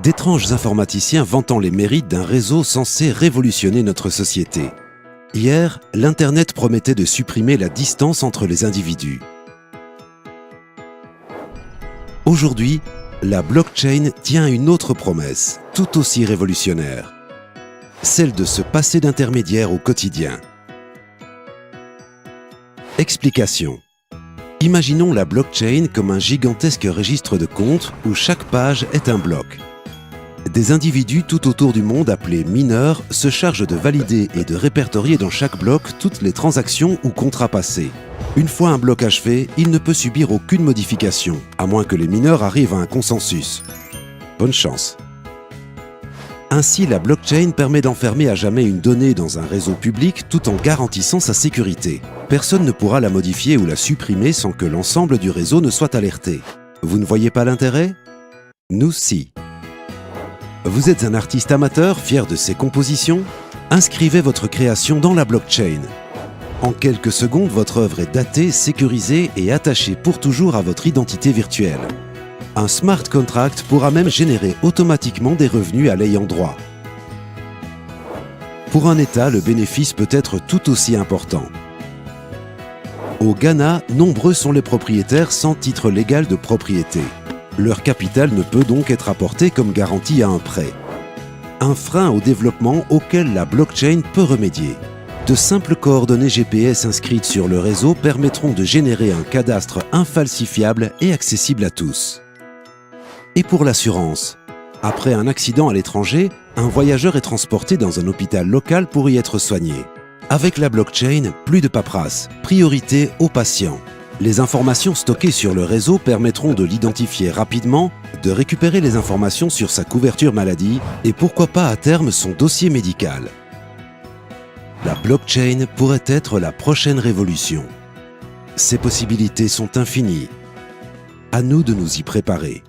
D'étranges informaticiens vantant les mérites d'un réseau censé révolutionner notre société. Hier, l'Internet promettait de supprimer la distance entre les individus. Aujourd'hui, la blockchain tient une autre promesse, tout aussi révolutionnaire. Celle de se passer d'intermédiaire au quotidien. Explication. Imaginons la blockchain comme un gigantesque registre de comptes où chaque page est un bloc. Des individus tout autour du monde appelés mineurs se chargent de valider et de répertorier dans chaque bloc toutes les transactions ou contrats passés. Une fois un bloc achevé, il ne peut subir aucune modification, à moins que les mineurs arrivent à un consensus. Bonne chance. Ainsi, la blockchain permet d'enfermer à jamais une donnée dans un réseau public tout en garantissant sa sécurité. Personne ne pourra la modifier ou la supprimer sans que l'ensemble du réseau ne soit alerté. Vous ne voyez pas l'intérêt? Nous, si. Vous êtes un artiste amateur fier de ses compositions? Inscrivez votre création dans la blockchain. En quelques secondes, votre œuvre est datée, sécurisée et attachée pour toujours à votre identité virtuelle. Un smart contract pourra même générer automatiquement des revenus à l'ayant droit. Pour un État, le bénéfice peut être tout aussi important. Au Ghana, nombreux sont les propriétaires sans titre légal de propriété. Leur capital ne peut donc être apporté comme garantie à un prêt. Un frein au développement auquel la blockchain peut remédier. De simples coordonnées GPS inscrites sur le réseau permettront de générer un cadastre infalsifiable et accessible à tous. Et pour l'assurance? Après un accident à l'étranger, un voyageur est transporté dans un hôpital local pour y être soigné. Avec la blockchain, plus de paperasse, priorité aux patients. Les informations stockées sur le réseau permettront de l'identifier rapidement, de récupérer les informations sur sa couverture maladie et pourquoi pas à terme son dossier médical. La blockchain pourrait être la prochaine révolution. Ses possibilités sont infinies. À nous de nous y préparer.